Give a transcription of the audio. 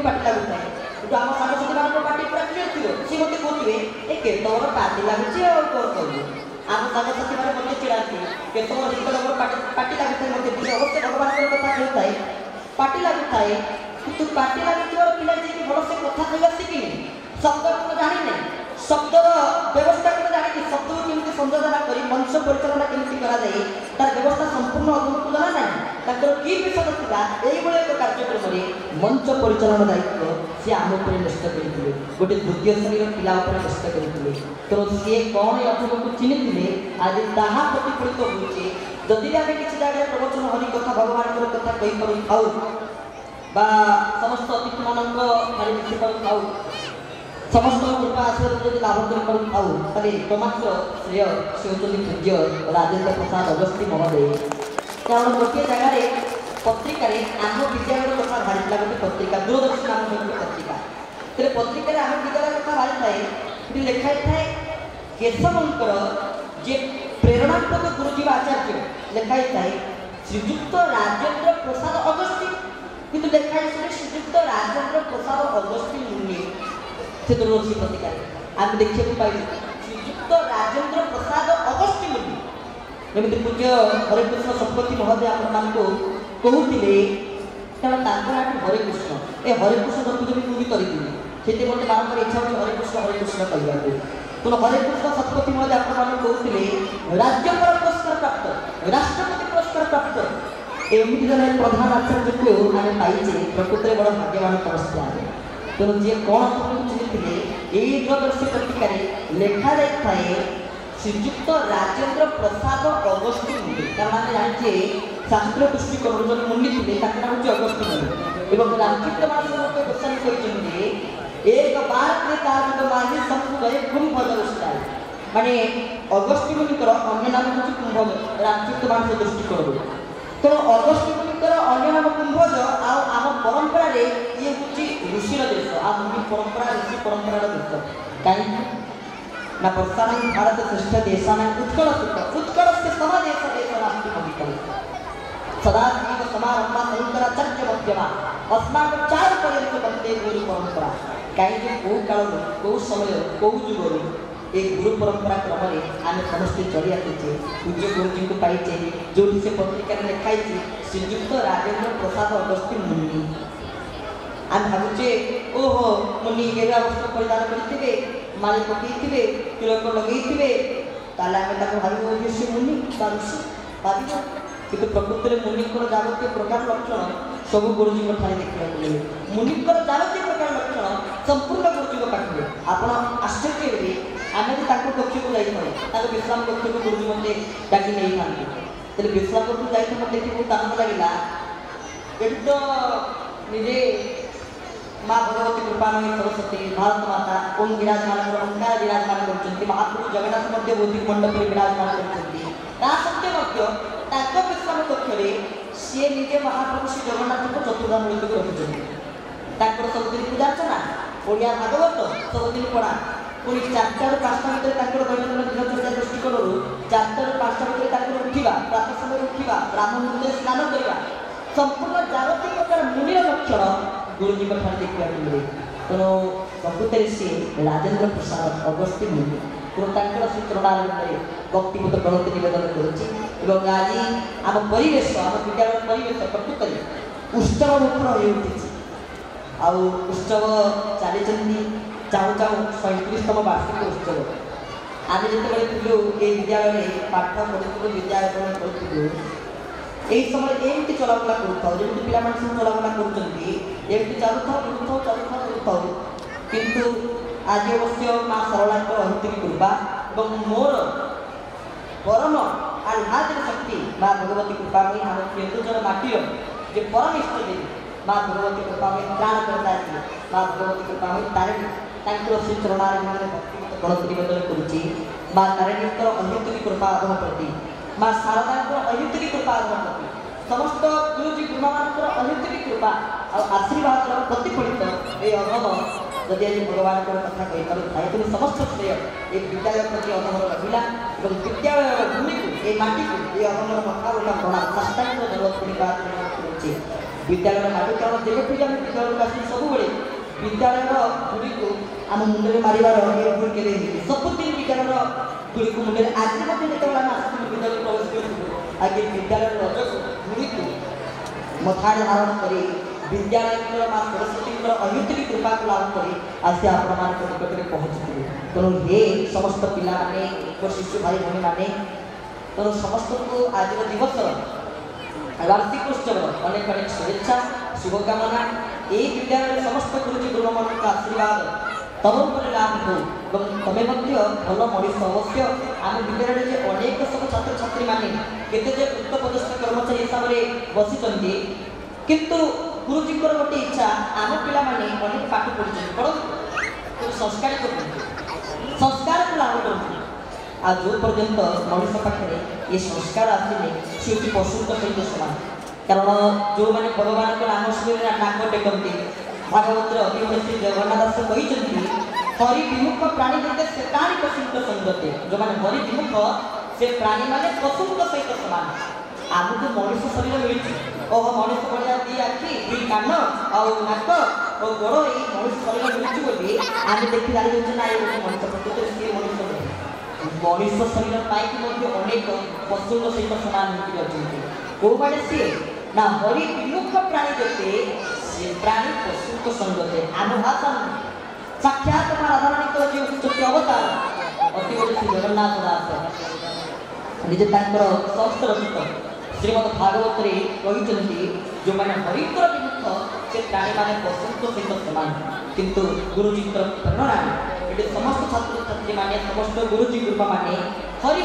भी पार्टी लगुता है तो आम सांगसाथी मान पार्टी पूरा क्लियर थी सी मत कहते ये केतवर पार्टी लगुच कौन कहू आम सांगसाथी मैंने मत चिड़ाती केतवर जितने पार्टी लगुता है मत अवश्य भगवान कथा कहता है पार्टी लगुता है किंतु पार्टी लगुवा पिला जी भलसे कथा कहवा शिखिनी शब्द को जानी नहीं शब्द व्यवस्था को जानी शब्द को केमती संयोजना कर मंच परिचालना केमती करा जाए तार व्यवस्था संपूर्ण अनुभव को जाना ना कि विषय था यही एक कार्यक्रम में मंच परिचालन दायित्व सी आम उपर न्यस्त करते गोटे द्वितीय श्रेणी पिला न्यस्त करते तेणु सी कौन अनुभव को चिन्ह आज ताहा प्रतिफलित होती जदि आम किसी जगह प्रवचन हरि कथा भगवान कथा कहीपर थाऊ समस्त अतिथि मान मिशी पाऊ समस्त कृपा आशीर्वाद जब लाभ कर एकमात्र श्रेय से होती पूज्य राजेन्द्र प्रसाद अगस्ती महोदय कारण गोटे जगार पत्रिका आम विद्यालय कथा बाहरी गोटे पत्रिका दूरदर्शन नाम पत्रिका तेरे पत्रिका आम विद्यालय कथा बाहरी थाए लिखाई थाए केशवंकर जे प्रेरणात्मक गुरुजी आचार्य लिखाई थाए श्रीजुक्त राजेन्द्र प्रसाद अगस्ती किंतु लिखाई श्रीजुक्त राजेन्द्र प्रसाद अगस्ती मुनि से दूरदर्शी पत्रिका आम देखा पाइलु श्रीजुक्त राजेन्द्र प्रसाद अगस्ती मुनि जमी पूज्य हरिकृष्ण शतपथी महोदय आपको कहते कारण हरिकृष्ण ए हरिकृष्ण जब मुझे करी से मत बारंबार इच्छा हो हरिकृष्ण कहवा तेणु हरिकृष्ण शतपथी महोदय आपको कहते राज्यपाल पुरस्कार प्राप्त राष्ट्रपति पुरस्कार प्राप्त एमती जन प्रधान आचार्य को आम पाइचे प्रकृत में बड़ भाग्यवान समस्या तेणु जी कौन चिन्हते यही दूरदर्शी पत्रिका लिखा जाए श्रीजुक्त राजेन्द्र प्रसाद अगस्ती मुनि कारण आम जाने शास्त्रीय दृष्टिकोण जो मुनि थे नाम हूँ अगस्ती मुनि और रामचित्र मानस गोस्वामी कहते एक बार के काज माही सबको गए कुंभ दृष्टाय माने अगस्ती मुनिकर अन्य नाम हूँ कुंभ रामचित्र मानस दृष्टिकोण तेणु अगस्ती मुनिकर अन्य नाम कुंभज आम परंपरा ये हूँ ऋषिर देश आ मुनि परंपरा ऋषि परंपरार देश कहीं ना वर्षाण भारत श्रेष्ठ देशान उत्कल उत्कल से समादेश देश राष्ट्रीय अभिकल सदा जीव समारंभा सहिंकराचार्य मध्यमा अस्माक चार पर्यंत बंदे गुरु परंपरा कहीं कौ काल कौ समय कौ जुगर एक गुरु परंपरा क्रम में आम समस्ते चली आसीचे पूज्य गुरुजी को पाइचे जो से पत्रिका लिखाई श्रीजुक्त राजेन्द्र प्रसाद अगस्ती मुनि आम भावुचे ओहो मुनि गेरुआ वस्त्र परिधान करते माली पकईथे तिलक लगे भाव से मुनि ऋषि भाव कि प्रकृत में मुनिकर जावतीय प्रकार लक्षण सब गुरुजी देखा मिले मुनिकर जावतीय प्रकार लक्षण संपूर्ण गुरुजी पाखे आप आश्चर्य हुए आम भी कक्ष को जाइए विश्राम कक्ष को गुरुजी मत डाकी नहीं था विश्राम कक्ष जाइए मत देखिए बहुत आनंद लगे ये तो निजे माँ भगवती कृपामयी सरस्वती भारत माता ओम विराजमान ओंकार विराजमान कर महाप्रभु जगन्नाथ मध्य भौतिक मंडप में विराजमान कर विश्राम कक्ष सी निजे महाप्रभु श्री जगन्नाथ को चतुर्धामूर्ति को रखिंट सबुदिन पूजा अर्चना ओडिया भागवत सबुदिन पढ़ा पुणी 4टा ରୁ 5ଟା ଭିତରେ दैनन्दिन दिनचर्या दृष्टिकोण 4टा ରୁ 5ଟା ଭିତରେ उठा प्रातः समय उठा ब्राह्मण मुहूर्त स्नान करवा संपूर्ण जागतिक प्रकार मुनिर लक्षण गुरुजी देखा मिले तेणु प्रकृत सी राजेन्द्र प्रसाद अगस्ती मुनि तेणु श्री चरणारविंद भक्तिमत गणति नवेदन कर आज आम परिवेश आम विद्यालय परिवेश प्रकृत उत्सव मुखर हो उठी आउ उत्सव चली चाहू चाहू 37तम वार्षिक उत्सव आम जिते थिलु ये विद्यालय पाठ पढ़ु विद्यालय करूँ यही समय एमती चलाबुला करूँ जमी पिला सब चलाबुला करमती चलुता किंतु आज अवश्य माँ सरला अहितरी कृपा और मोर परम आह्लादित शक्ति माँ भगवती कृपा में आम केन्दुझर माटीर जे परम इष्ट देवी माँ भगवती कृपा में प्राण करता माँ भगवती कृपा में तारिणी श्री चरणारविंद भक्तिमत गणति निवेदन करुच्ची माँ तारिणी अहितरी कृपा आगम प्रति माँ शारदा अहितरी कृपा आगम प्रति समस्त गुरुजी गुरुमानकर अहितरी कृपा और आशीर्वाद प्रतिफलित ये अगम जदि आज भगवान कथा कही पारे तेणु समस्त श्रेय ये विद्यालय प्रति अगमर रहा और विद्यालय भूमि को ये माटी को ये अगमर मथा बोला प्रणाम साष्टांग जरूरत पड़ा विद्यालय माटी कारण जब भी आम विद्यालय आस सब विद्यालय गुड़ी को आम मुंडे मारिबार भूल के सबुदिन विद्यालय गुड़ी को मुंडे आज जो आम विद्यालय प्रवेश कर आगे विद्यालय रज गुड़ी को मथाड़ धारण कर विद्यालय माँ सरस्वती अयुतिक कृपा को लाभ कर आसी आपण निकट में पहुँचते तेणु हे समस्त पिला शिशु भाई भूमि मैंने तेणु समस्त को आज दिवस वार्षिक उत्सव अनेक अनेक शुभेच्छा शुभकामना यही विद्यालय समस्त गुरुजी गुरुमान आशीर्वाद तम पर लाभ हो तमें भल मनीष अवश्य आम विद्यालय अनेक सब छात्र छात्री मैंने केते उच्चपदस्थ कर्मचारी हिसाब से बसी किंतु गुरुजी गोटे इच्छा आम पिला अनेक पाठ पढ़ी पढ़ संस्कार संस्कार को लाभ कर आ जो पर्यंत मनुष्य पाखे ये संस्कार आसने सी पशु सहित समान कारण जो मैंने भगवान को नाम शुणी नाक टेकती भागवत श्री जगन्नाथ दास कहते हरि विमुख प्राणी जैसे से प्राणी पशु संगते जो मैंने हरि विमुख से प्राणी माने पशु सहित समान आमको मनुष्य शरीर मिली ओह मनुष्य भाया दी आखि दुई कान आउ नाक और गोड़ ये मनुष्य शरीर मिली आम देखी जानी ना ये मनुष्य प्रकृति सी मनुष्य मनुष्य शरीर पाई अनेक पशु सहित सामान होती कौ बाड़े सी ना हरि विमुख प्राणी जते से प्राणी पशु संगते आम भाषा साक्षात राधाराणी जो चुटी अवतार अति गोटे श्री जगन्नाथ दास निजे संस्थ रचित श्रीमद भागवत कहते जो मैंने हरिद्र विमुख से प्राणी मैंने पशु सहित सामान किंतु गुरुजी प्रेरणा ये समस्त छात्र छात्री मैंने समस्त गुरुजी कृपा माने हरि